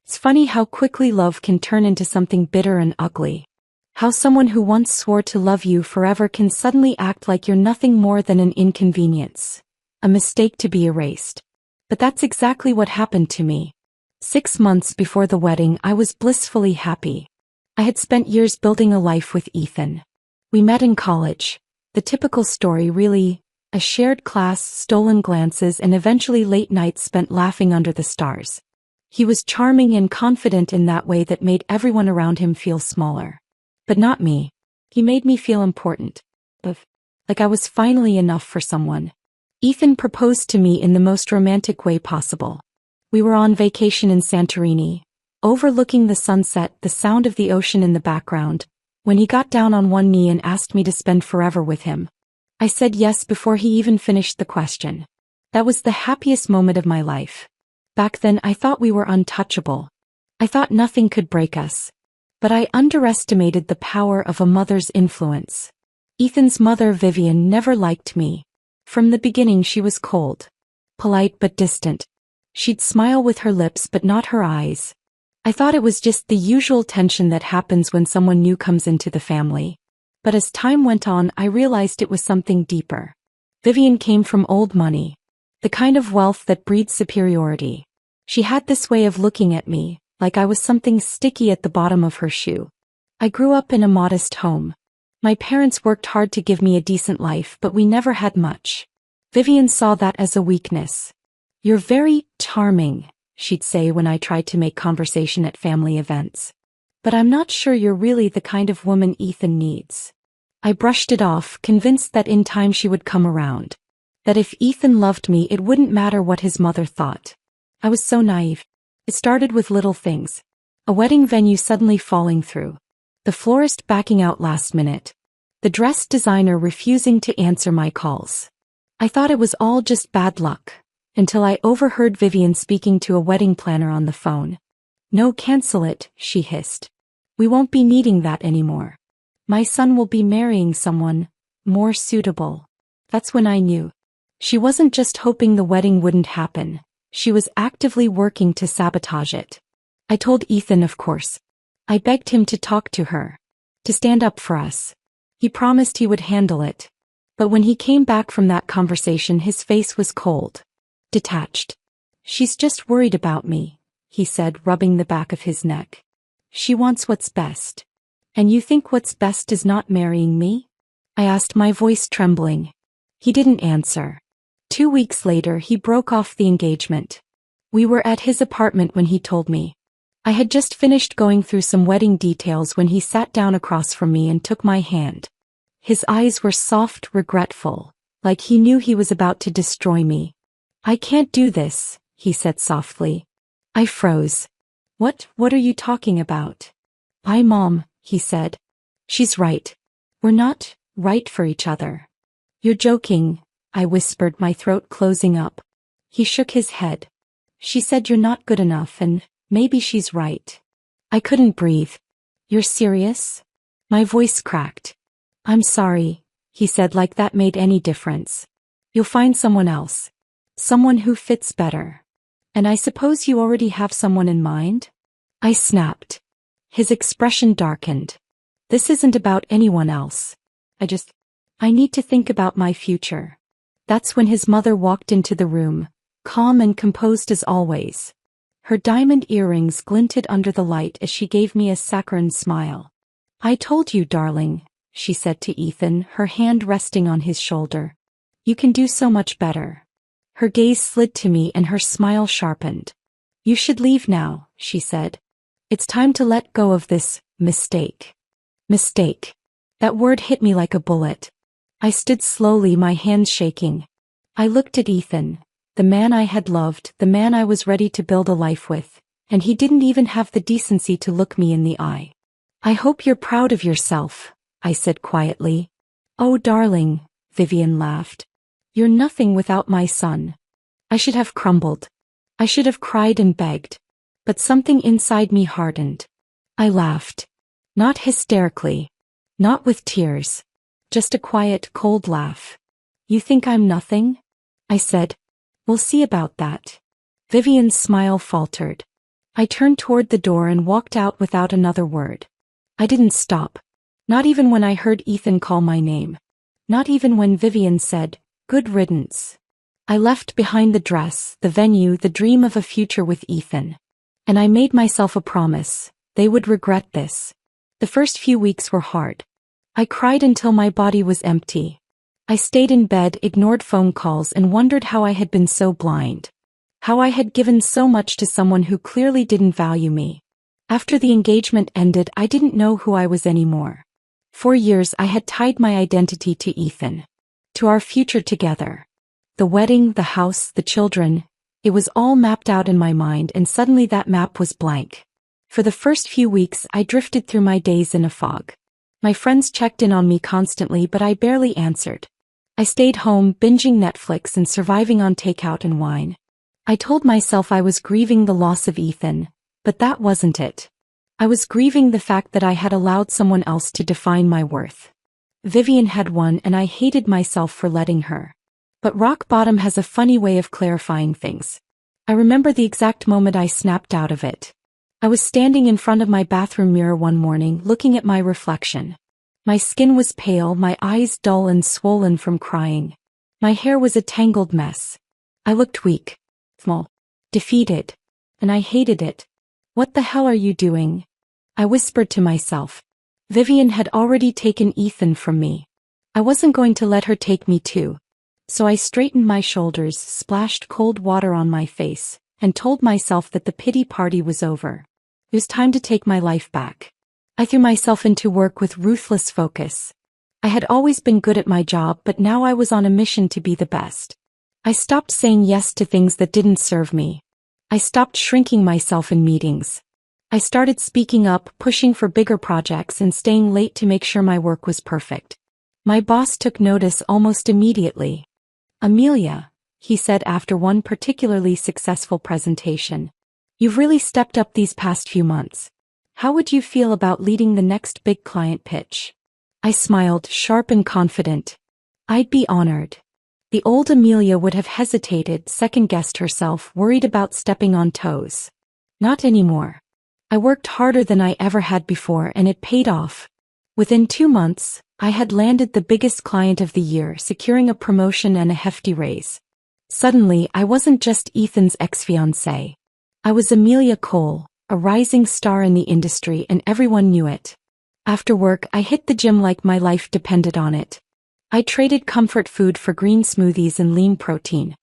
It's funny how quickly love can turn into something bitter and ugly. How someone who once swore to love you forever can suddenly act like you're nothing more than an inconvenience. A mistake to be erased. But that's exactly what happened to me. 6 months before the wedding, I was blissfully happy. I had spent years building a life with Ethan. We met in college. The typical story, really. A shared class, stolen glances, and eventually late nights spent laughing under the stars. He was charming and confident in that way that made everyone around him feel smaller. But not me. He made me feel important. Like I was finally enough for someone. Ethan proposed to me in the most romantic way possible. We were on vacation in Santorini, overlooking the sunset, the sound of the ocean in the background, when he got down on one knee and asked me to spend forever with him. I said yes before he even finished the question. That was the happiest moment of my life. Back then I thought we were untouchable. I thought nothing could break us. But I underestimated the power of a mother's influence. Ethan's mother, Vivian, never liked me. From the beginning she was cold. Polite but distant. She'd smile with her lips but not her eyes. I thought it was just the usual tension that happens when someone new comes into the family. But as time went on, I realized it was something deeper. Vivian came from old money. The kind of wealth that breeds superiority. She had this way of looking at me, like I was something sticky at the bottom of her shoe. I grew up in a modest home. My parents worked hard to give me a decent life, but we never had much. Vivian saw that as a weakness. "You're very charming," she'd say when I tried to make conversation at family events. "But I'm not sure you're really the kind of woman Ethan needs." I brushed it off, convinced that in time she would come around. That if Ethan loved me, it wouldn't matter what his mother thought. I was so naive. It started with little things. A wedding venue suddenly falling through. The florist backing out last minute. The dress designer refusing to answer my calls. I thought it was all just bad luck. Until I overheard Vivian speaking to a wedding planner on the phone. "No, cancel it," she hissed. "We won't be needing that anymore. My son will be marrying someone more suitable." That's when I knew. She wasn't just hoping the wedding wouldn't happen. She was actively working to sabotage it. I told Ethan, of course. I begged him to talk to her. To stand up for us. He promised he would handle it. But when he came back from that conversation, his face was cold. Detached. "She's just worried about me," he said, rubbing the back of his neck. "She wants what's best." "And you think what's best is not marrying me?" I asked, my voice trembling. He didn't answer. 2 weeks later, he broke off the engagement. We were at his apartment when he told me. I had just finished going through some wedding details when he sat down across from me and took my hand. His eyes were soft, regretful, like he knew he was about to destroy me. "I can't do this," he said softly. I froze. What are you talking about?" "Hi, Mom," he said. "She's right. We're not right for each other." "You're joking," I whispered, my throat closing up. He shook his head. "She said you're not good enough, and maybe she's right." I couldn't breathe. "You're serious?" My voice cracked. "I'm sorry," he said, like that made any difference. "You'll find someone else. Someone who fits better. And I suppose you already have someone in mind?" I snapped. His expression darkened. "This isn't about anyone else. I need to think about my future." That's when his mother walked into the room, calm and composed as always. Her diamond earrings glinted under the light as she gave me a saccharine smile. "I told you, darling," she said to Ethan, her hand resting on his shoulder. "You can do so much better." Her gaze slid to me and her smile sharpened. "You should leave now," she said. "It's time to let go of this mistake." Mistake. That word hit me like a bullet. I stood slowly, my hands shaking. I looked at Ethan, the man I had loved, the man I was ready to build a life with, and he didn't even have the decency to look me in the eye. "I hope you're proud of yourself," I said quietly. "Oh, darling," Vivian laughed. "You're nothing without my son." I should have crumbled. I should have cried and begged. But something inside me hardened. I laughed. Not hysterically. Not with tears. Just a quiet, cold laugh. "You think I'm nothing?" I said. "We'll see about that." Vivian's smile faltered. I turned toward the door and walked out without another word. I didn't stop. Not even when I heard Ethan call my name. Not even when Vivian said, "Good riddance." I left behind the dress, the venue, the dream of a future with Ethan. And I made myself a promise: they would regret this. The first few weeks were hard. I cried until my body was empty. I stayed in bed, ignored phone calls, and wondered how I had been so blind. How I had given so much to someone who clearly didn't value me. After the engagement ended, I didn't know who I was anymore. For years I had tied my identity to Ethan. To our future together. The wedding, the house, the children. It was all mapped out in my mind, and suddenly that map was blank. For the first few weeks I drifted through my days in a fog. My friends checked in on me constantly, but I barely answered. I stayed home, binging Netflix and surviving on takeout and wine. I told myself I was grieving the loss of Ethan, but that wasn't it. I was grieving the fact that I had allowed someone else to define my worth. Vivian had won, and I hated myself for letting her. But rock bottom has a funny way of clarifying things. I remember the exact moment I snapped out of it. I was standing in front of my bathroom mirror one morning, looking at my reflection. My skin was pale, my eyes dull and swollen from crying. My hair was a tangled mess. I looked weak, small, defeated, and I hated it. "What the hell are you doing?" I whispered to myself. Vivian had already taken Ethan from me. I wasn't going to let her take me too. So I straightened my shoulders, splashed cold water on my face, and told myself that the pity party was over. It was time to take my life back. I threw myself into work with ruthless focus. I had always been good at my job, but now I was on a mission to be the best. I stopped saying yes to things that didn't serve me. I stopped shrinking myself in meetings. I started speaking up, pushing for bigger projects, and staying late to make sure my work was perfect. My boss took notice almost immediately. "Amelia," he said after one particularly successful presentation, "you've really stepped up these past few months. How would you feel about leading the next big client pitch?" I smiled, sharp and confident. I'd be honored. The old Amelia would have hesitated, second-guessed herself, worried about stepping on toes. Not anymore. I worked harder than I ever had before, and it paid off. Within 2 months, I had landed the biggest client of the year, securing a promotion and a hefty raise. Suddenly, I wasn't just Ethan's ex-fiancé. I was Amelia Cole, a rising star in the industry, and everyone knew it. After work, I hit the gym like my life depended on it. I traded comfort food for green smoothies and lean protein.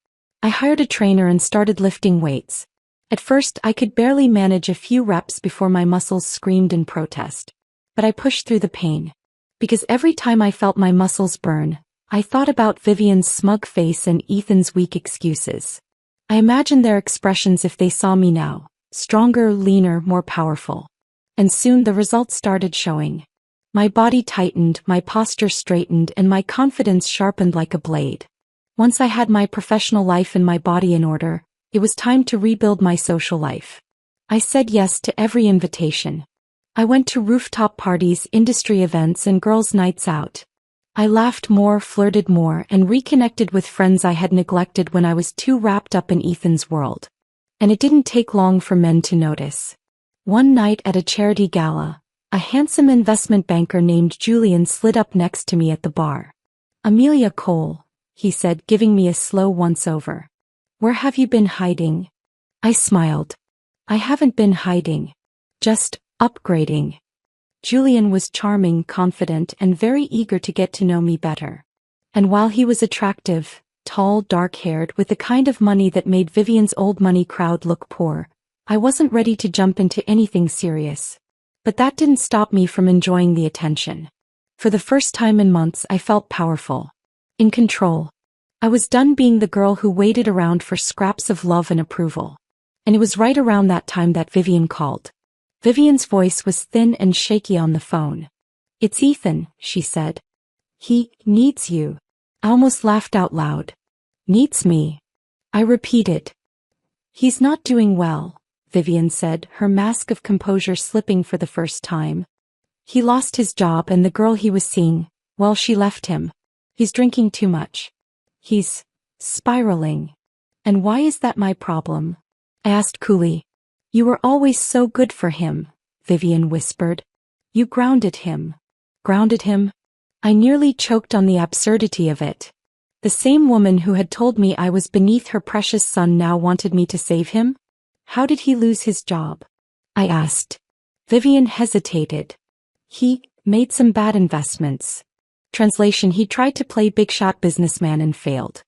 I hired a trainer and started lifting weights. At first, I could barely manage a few reps before my muscles screamed in protest. But I pushed through the pain. Because every time I felt my muscles burn, I thought about Vivian's smug face and Ethan's weak excuses. I imagined their expressions if they saw me now. Stronger, leaner, more powerful. And soon the results started showing. My body tightened, my posture straightened, and my confidence sharpened like a blade. Once I had my professional life and my body in order, it was time to rebuild my social life. I said yes to every invitation. I went to rooftop parties, industry events, and girls' nights out. I laughed more, flirted more, and reconnected with friends I had neglected when I was too wrapped up in Ethan's world. And it didn't take long for men to notice. One night at a charity gala, a handsome investment banker named Julian slid up next to me at the bar. "Amelia Cole," he said, giving me a slow once-over. "Where have you been hiding?" I smiled. "I haven't been hiding. Just upgrading." Julian was charming, confident, and very eager to get to know me better. And while he was attractive, tall, dark-haired, with the kind of money that made Vivian's old money crowd look poor, I wasn't ready to jump into anything serious. But that didn't stop me from enjoying the attention. For the first time in months, I felt powerful. In control. I was done being the girl who waited around for scraps of love and approval. And it was right around that time that Vivian called. Vivian's voice was thin and shaky on the phone. "It's Ethan," she said. "He needs you." I almost laughed out loud. "Needs me?" I repeated. "He's not doing well," Vivian said, her mask of composure slipping for the first time. "He lost his job, and the girl he was seeing, well, she left him. He's drinking too much. He's spiraling." "And why is that my problem?" I asked coolly. You were always so good for him, Vivian whispered. You grounded him. Grounded him? I nearly choked on the absurdity of it. The same woman who had told me I was beneath her precious son now wanted me to save him? How did he lose his job? I asked. Vivian hesitated. He made some bad investments. Translation: he tried to play big shot businessman and failed.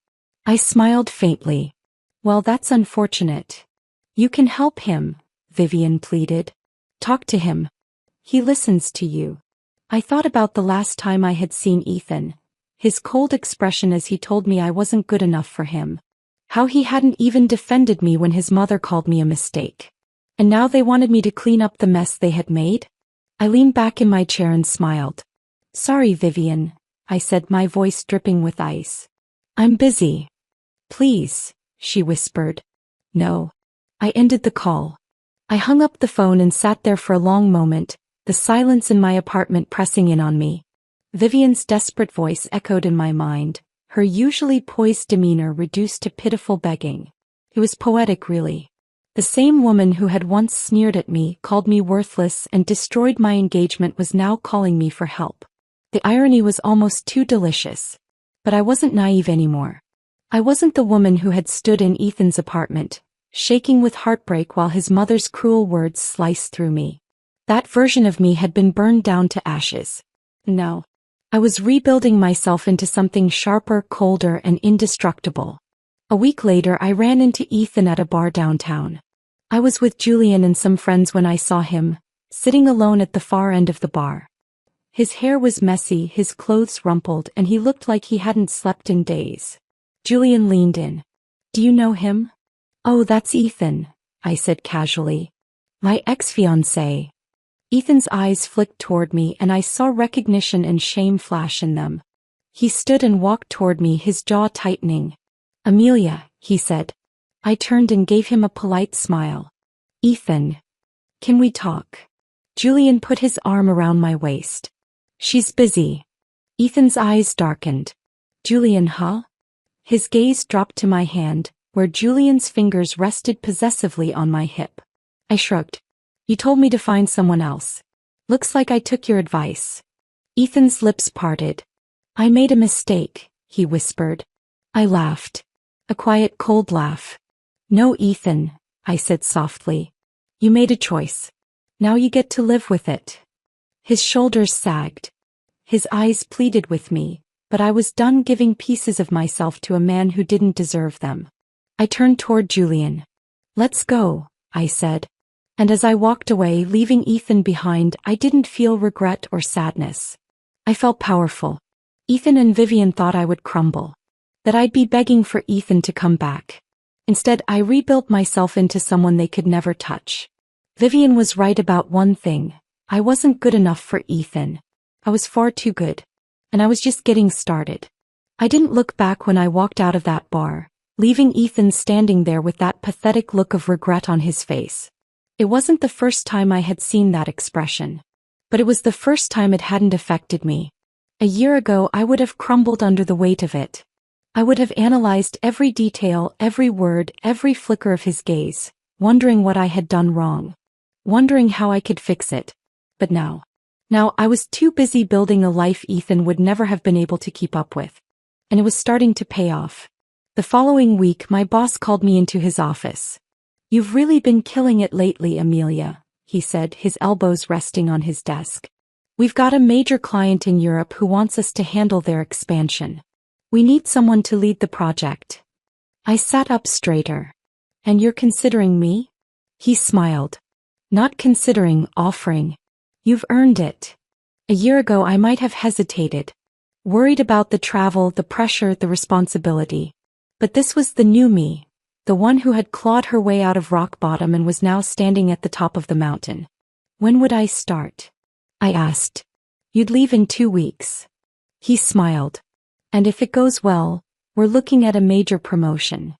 I smiled faintly. Well, that's unfortunate. You can help him, Vivian pleaded. Talk to him. He listens to you. I thought about the last time I had seen Ethan. His cold expression as he told me I wasn't good enough for him. How he hadn't even defended me when his mother called me a mistake. And now they wanted me to clean up the mess they had made? I leaned back in my chair and smiled. Sorry, Vivian, I said, my voice dripping with ice. I'm busy. Please, she whispered. No. I ended the call. I hung up the phone and sat there for a long moment, the silence in my apartment pressing in on me. Vivian's desperate voice echoed in my mind, her usually poised demeanor reduced to pitiful begging. It was poetic, really. The same woman who had once sneered at me, called me worthless, and destroyed my engagement was now calling me for help. The irony was almost too delicious. But I wasn't naive anymore. I wasn't the woman who had stood in Ethan's apartment, shaking with heartbreak while his mother's cruel words sliced through me. That version of me had been burned down to ashes. No. I was rebuilding myself into something sharper, colder, and indestructible. A week later I ran into Ethan at a bar downtown. I was with Julian and some friends when I saw him, sitting alone at the far end of the bar. His hair was messy, his clothes rumpled, and he looked like he hadn't slept in days. Julian leaned in. Do you know him? Oh, that's Ethan, I said casually. My ex-fiancé. Ethan's eyes flicked toward me and I saw recognition and shame flash in them. He stood and walked toward me, his jaw tightening. Amelia, he said. I turned and gave him a polite smile. Ethan. Can we talk? Julian put his arm around my waist. She's busy. Ethan's eyes darkened. Julian, huh? His gaze dropped to my hand, where Julian's fingers rested possessively on my hip. I shrugged. You told me to find someone else. Looks like I took your advice. Ethan's lips parted. I made a mistake, he whispered. I laughed. A quiet, cold laugh. No, Ethan, I said softly. You made a choice. Now you get to live with it. His shoulders sagged. His eyes pleaded with me, but I was done giving pieces of myself to a man who didn't deserve them. I turned toward Julian. Let's go, I said. And as I walked away, leaving Ethan behind, I didn't feel regret or sadness. I felt powerful. Ethan and Vivian thought I would crumble. That I'd be begging for Ethan to come back. Instead, I rebuilt myself into someone they could never touch. Vivian was right about one thing. I wasn't good enough for Ethan. I was far too good. And I was just getting started. I didn't look back when I walked out of that bar, leaving Ethan standing there with that pathetic look of regret on his face. It wasn't the first time I had seen that expression. But it was the first time it hadn't affected me. A year ago I would have crumbled under the weight of it. I would have analyzed every detail, every word, every flicker of his gaze, wondering what I had done wrong. Wondering how I could fix it. But now I was too busy building a life Ethan would never have been able to keep up with. And it was starting to pay off. The following week my boss called me into his office. You've really been killing it lately, Amelia, he said, his elbows resting on his desk. We've got a major client in Europe who wants us to handle their expansion. We need someone to lead the project. I sat up straighter. And you're considering me? He smiled. Not considering, offering. You've earned it. A year ago I might have hesitated. Worried about the travel, the pressure, the responsibility. But this was the new me. The one who had clawed her way out of rock bottom and was now standing at the top of the mountain. When would I start? I asked. You'd leave in 2 weeks. He smiled. And if it goes well, we're looking at a major promotion.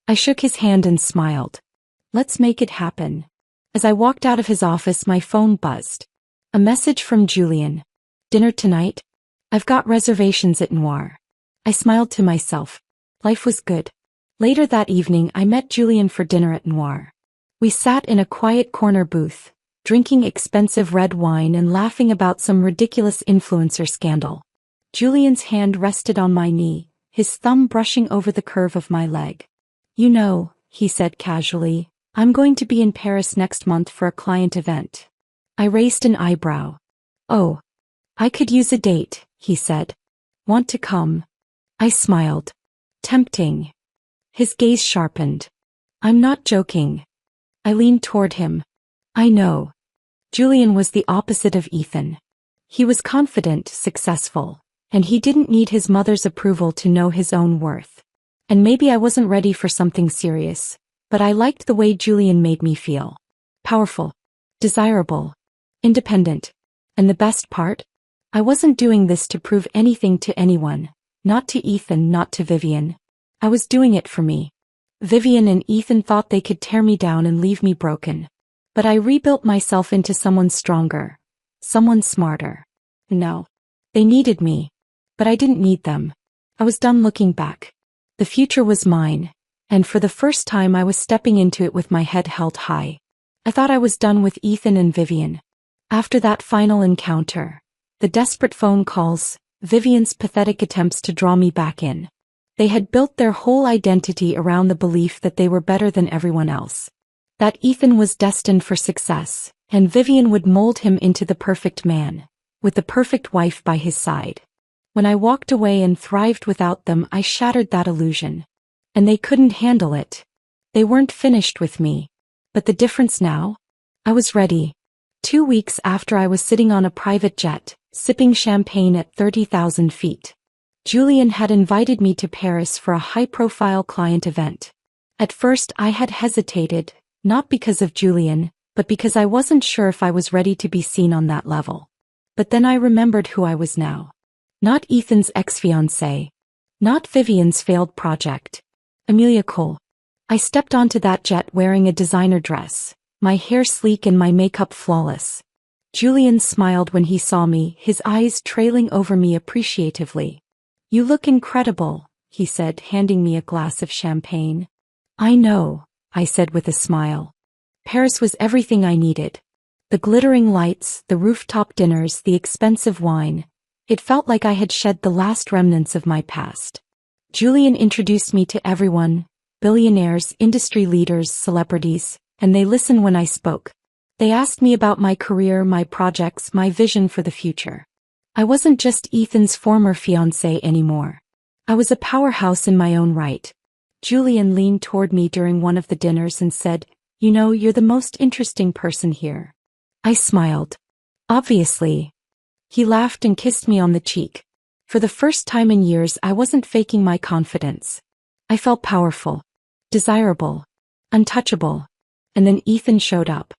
I shook his hand and smiled. Let's make it happen. As I walked out of his office, my phone buzzed. A message from Julian. Dinner tonight? I've got reservations at Noir. I smiled to myself. Life was good. Later that evening I met Julian for dinner at Noir. We sat in a quiet corner booth, drinking expensive red wine and laughing about some ridiculous influencer scandal. Julian's hand rested on my knee, his thumb brushing over the curve of my leg. "You know," he said casually, "I'm going to be in Paris next month for a client event." I raised an eyebrow. "Oh. I could use a date," he said. "Want to come?" I smiled. Tempting. His gaze sharpened. "I'm not joking." I leaned toward him. "I know." Julian was the opposite of Ethan. He was confident, successful, and he didn't need his mother's approval to know his own worth. And maybe I wasn't ready for something serious, but I liked the way Julian made me feel. Powerful. Desirable. Independent. And the best part? I wasn't doing this to prove anything to anyone. Not to Ethan, not to Vivian. I was doing it for me. Vivian and Ethan thought they could tear me down and leave me broken. But I rebuilt myself into someone stronger. Someone smarter. No. They needed me. But I didn't need them. I was done looking back. The future was mine, and for the first time I was stepping into it with my head held high. I thought I was done with Ethan and Vivian. After that final encounter, the desperate phone calls, Vivian's pathetic attempts to draw me back in. They had built their whole identity around the belief that they were better than everyone else. That Ethan was destined for success, and Vivian would mold him into the perfect man, with the perfect wife by his side. When I walked away and thrived without them, I shattered that illusion. And they couldn't handle it. They weren't finished with me. But the difference now? I was ready. 2 weeks after I was sitting on a private jet, sipping champagne at 30,000 feet. Julian had invited me to Paris for a high-profile client event. At first I had hesitated, not because of Julian, but because I wasn't sure if I was ready to be seen on that level. But then I remembered who I was now. Not Ethan's ex-fiancé. Not Vivian's failed project. Amelia Cole. I stepped onto that jet wearing a designer dress, my hair sleek and my makeup flawless. Julian smiled when he saw me, his eyes trailing over me appreciatively. "You look incredible," he said, handing me a glass of champagne. "I know," I said with a smile. Paris was everything I needed. The glittering lights, the rooftop dinners, the expensive wine. It felt like I had shed the last remnants of my past. Julian introduced me to everyone, billionaires, industry leaders, celebrities, and they listened when I spoke. They asked me about my career, my projects, my vision for the future. I wasn't just Ethan's former fiancé anymore. I was a powerhouse in my own right. Julian leaned toward me during one of the dinners and said, "You know, you're the most interesting person here." I smiled. "Obviously." He laughed and kissed me on the cheek. For the first time in years I wasn't faking my confidence. I felt powerful, desirable, untouchable. And then Ethan showed up.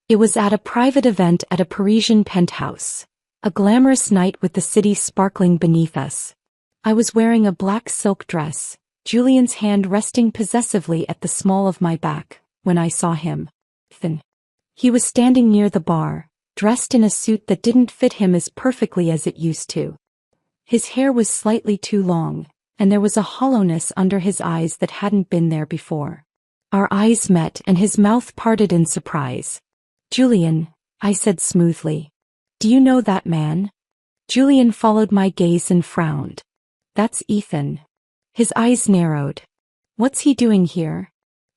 It was at a private event at a Parisian penthouse. A glamorous night with the city sparkling beneath us. I was wearing a black silk dress, Julian's hand resting possessively at the small of my back, when I saw him. Ethan. He was standing near the bar, dressed in a suit that didn't fit him as perfectly as it used to. His hair was slightly too long, and there was a hollowness under his eyes that hadn't been there before. Our eyes met and his mouth parted in surprise. "Julian," I said smoothly. "Do you know that man?" Julian followed my gaze and frowned. "That's Ethan." His eyes narrowed. "What's he doing here?"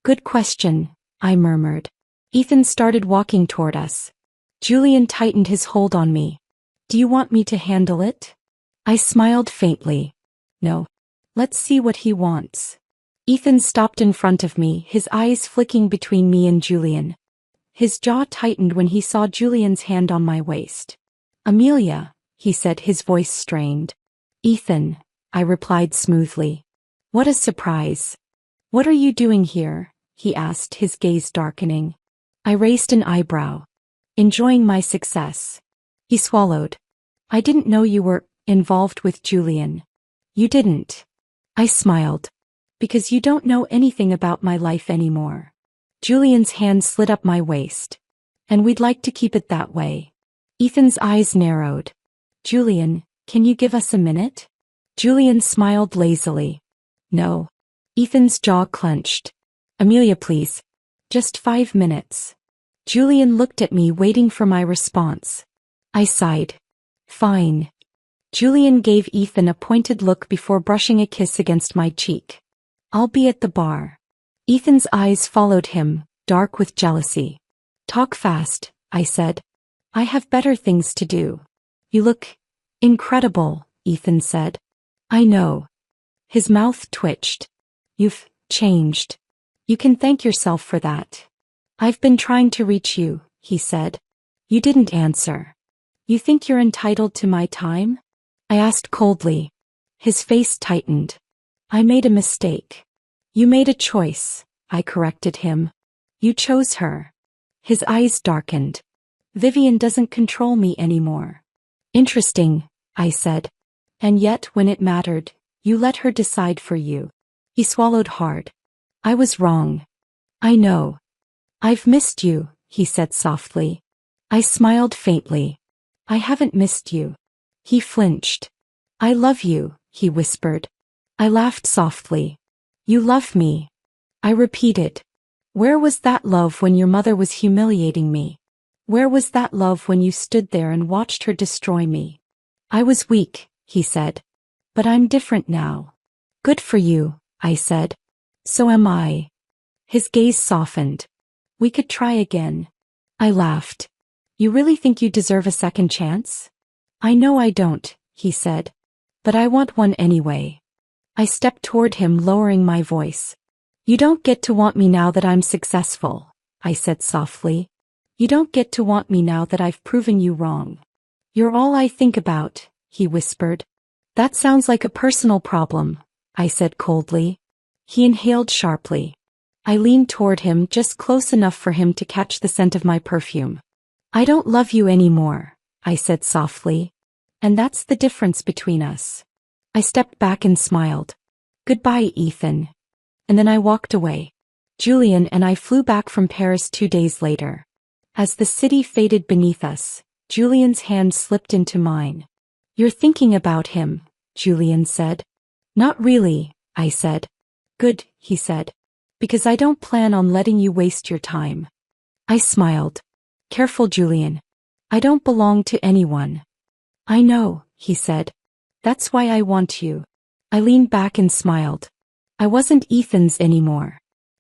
"Good question," I murmured. Ethan started walking toward us. Julian tightened his hold on me. "Do you want me to handle it?" I smiled faintly. "No. Let's see what he wants." Ethan stopped in front of me, his eyes flicking between me and Julian. His jaw tightened when he saw Julian's hand on my waist. "Amelia," he said, his voice strained. "Ethan," I replied smoothly. "What a surprise." "What are you doing here?" he asked, his gaze darkening. I raised an eyebrow. "Enjoying my success." He swallowed. "I didn't know you were involved with Julian." "You didn't." I smiled. "Because you don't know anything about my life anymore." Julian's hand slid up my waist. "And we'd like to keep it that way." Ethan's eyes narrowed. "Julian, can you give us a minute?" Julian smiled lazily. "No." Ethan's jaw clenched. "Amelia, please." Just 5 minutes. Julian looked at me waiting for my response. I sighed. Fine. Julian gave Ethan a pointed look before brushing a kiss against my cheek. I'll be at the bar. Ethan's eyes followed him, dark with jealousy. Talk fast, I said. I have better things to do. You look incredible, Ethan said. I know. His mouth twitched. You've changed. You can thank yourself for that. I've been trying to reach you, he said. You didn't answer. You think you're entitled to my time? I asked coldly. His face tightened. I made a mistake. You made a choice, I corrected him. You chose her. His eyes darkened. Vivian doesn't control me anymore. Interesting, I said. And yet when it mattered, you let her decide for you. He swallowed hard. I was wrong. I know. I've missed you, he said softly. I smiled faintly. I haven't missed you. He flinched. I love you, he whispered. I laughed softly. You love me. I repeated. Where was that love when your mother was humiliating me? Where was that love when you stood there and watched her destroy me? I was weak, he said. But I'm different now. Good for you, I said. So am I. His gaze softened. We could try again. I laughed. You really think you deserve a second chance? I know I don't, he said. But I want one anyway. I stepped toward him, lowering my voice. You don't get to want me now that I'm successful, I said softly. You don't get to want me now that I've proven you wrong. You're all I think about, he whispered. That sounds like a personal problem, I said coldly. He inhaled sharply. I leaned toward him just close enough for him to catch the scent of my perfume. I don't love you anymore, I said softly. And that's the difference between us. I stepped back and smiled. Goodbye, Ethan. And then I walked away. Julian and I flew back from Paris 2 days later. As the city faded beneath us, Julian's hand slipped into mine. You're thinking about him, Julian said. Not really, I said. Good, he said. Because I don't plan on letting you waste your time. I smiled. Careful, Julian. I don't belong to anyone. I know, he said. That's why I want you. I leaned back and smiled. I wasn't Ethan's anymore.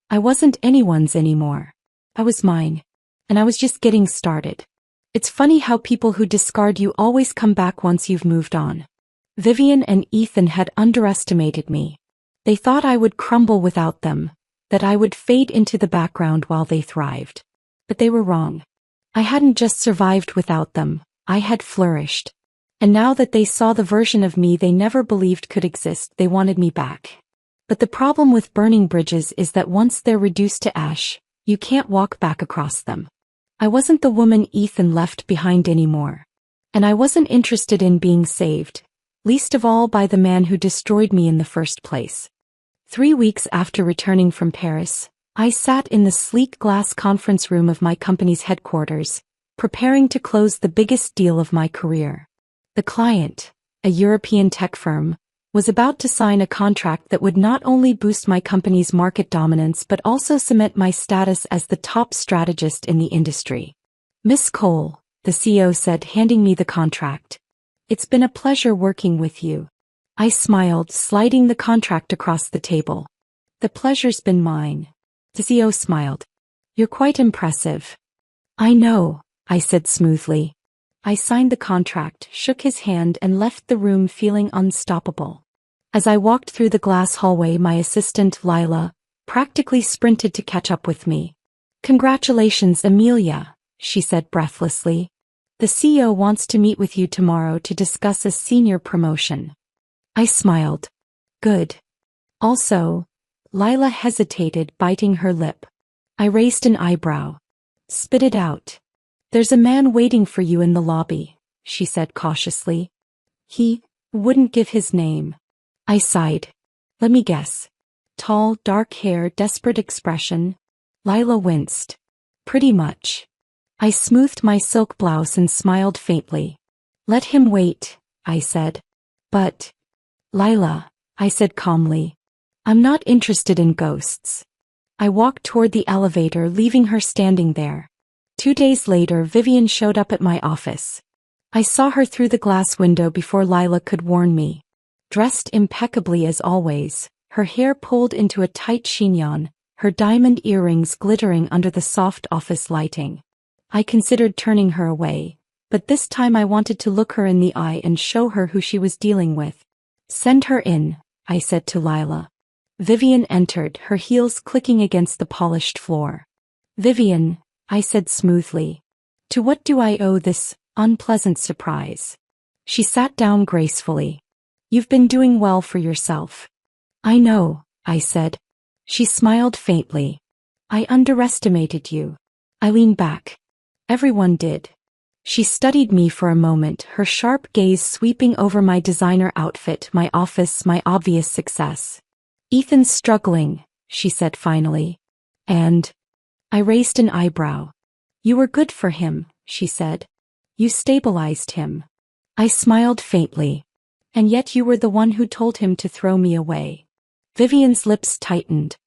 I wasn't anyone's anymore. I was mine. And I was just getting started. It's funny how people who discard you always come back once you've moved on. Vivian and Ethan had underestimated me. They thought I would crumble without them, that I would fade into the background while they thrived. But they were wrong. I hadn't just survived without them, I had flourished. And now that they saw the version of me they never believed could exist, they wanted me back. But the problem with burning bridges is that once they're reduced to ash, you can't walk back across them. I wasn't the woman Ethan left behind anymore. And I wasn't interested in being saved, least of all by the man who destroyed me in the first place. 3 weeks after returning from Paris, I sat in the sleek glass conference room of my company's headquarters, preparing to close the biggest deal of my career. The client, a European tech firm, was about to sign a contract that would not only boost my company's market dominance but also cement my status as the top strategist in the industry. Miss Cole, the CEO said, handing me the contract. It's been a pleasure working with you. I smiled, sliding the contract across the table. The pleasure's been mine. The CEO smiled. You're quite impressive. I know, I said smoothly. I signed the contract, shook his hand and left the room feeling unstoppable. As I walked through the glass hallway, my assistant, Lila, practically sprinted to catch up with me. Congratulations, Amelia, she said breathlessly. The CEO wants to meet with you tomorrow to discuss a senior promotion. I smiled. Good. Also, Lila hesitated, biting her lip. I raised an eyebrow. Spit it out. There's a man waiting for you in the lobby, she said cautiously. He wouldn't give his name. I sighed. Let me guess. Tall, dark hair, desperate expression. Lila winced. Pretty much. I smoothed my silk blouse and smiled faintly. Let him wait, I said. But, Lila, I said calmly, I'm not interested in ghosts. I walked toward the elevator, leaving her standing there. 2 days later, Vivian showed up at my office. I saw her through the glass window before Lila could warn me. Dressed impeccably as always, her hair pulled into a tight chignon, her diamond earrings glittering under the soft office lighting. I considered turning her away, but this time I wanted to look her in the eye and show her who she was dealing with. "Send her in," I said to Lila. Vivian entered, her heels clicking against the polished floor. "Vivian," I said smoothly. "To what do I owe this unpleasant surprise?" She sat down gracefully. "You've been doing well for yourself." "I know," I said. She smiled faintly. "I underestimated you." I leaned back. "Everyone did." She studied me for a moment, her sharp gaze sweeping over my designer outfit, my office, my obvious success. "Ethan's struggling," she said finally. "And?" I raised an eyebrow. "You were good for him," she said. "You stabilized him." I smiled faintly. "And yet you were the one who told him to throw me away." Vivian's lips tightened.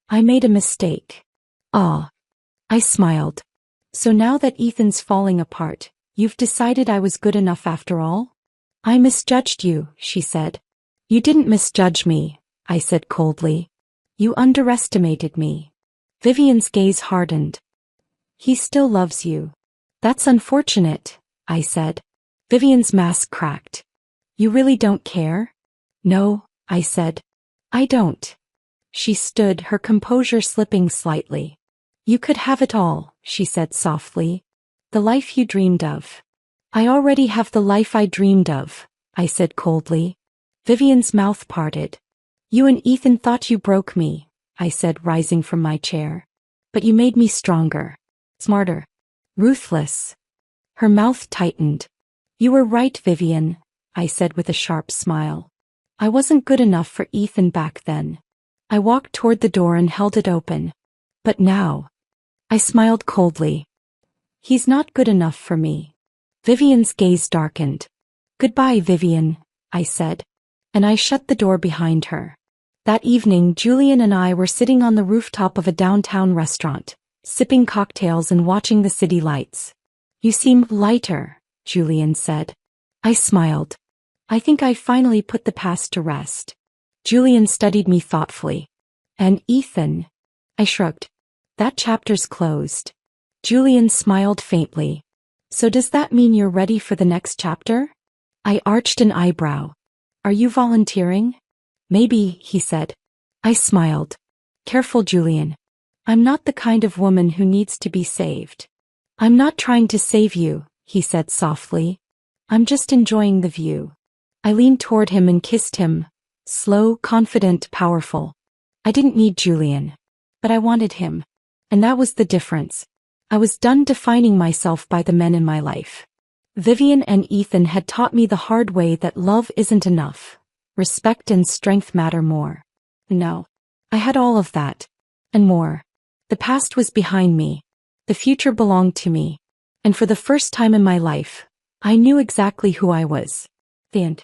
"I made a mistake." "Ah." I smiled. "So now that Ethan's falling apart, you've decided I was good enough after all?" "I misjudged you," she said. "You didn't misjudge me," I said coldly. "You underestimated me." Vivian's gaze hardened. "He still loves you." "That's unfortunate," I said. Vivian's mask cracked. "You really don't care?" "No," I said. "I don't." She stood, her composure slipping slightly. "You could have it all," she said softly. "The life you dreamed of." "I already have the life I dreamed of," I said coldly. Vivian's mouth parted. "You and Ethan thought you broke me," I said, rising from my chair. "But you made me stronger, smarter, ruthless." Her mouth tightened. "You were right, Vivian," I said with a sharp smile. "I wasn't good enough for Ethan back then." I walked toward the door and held it open. "But now," I smiled coldly, "he's not good enough for me." Vivian's gaze darkened. "Goodbye, Vivian," I said. And I shut the door behind her. That evening, Julian and I were sitting on the rooftop of a downtown restaurant, sipping cocktails and watching the city lights. "You seem lighter," Julian said. I smiled. "I think I finally put the past to rest." Julian studied me thoughtfully. "And Ethan?" I shrugged. "That chapter's closed." Julian smiled faintly. "So does that mean you're ready for the next chapter?" I arched an eyebrow. "Are you volunteering?" "Maybe," he said. I smiled. "Careful, Julian. I'm not the kind of woman who needs to be saved." "I'm not trying to save you," he said softly. "I'm just enjoying the view." I leaned toward him and kissed him. Slow, confident, powerful. I didn't need Julian. But I wanted him. And that was the difference. I was done defining myself by the men in my life. Vivian and Ethan had taught me the hard way that love isn't enough. Respect and strength matter more. No. I had all of that. And more. The past was behind me. The future belonged to me. And for the first time in my life, I knew exactly who I was. The end.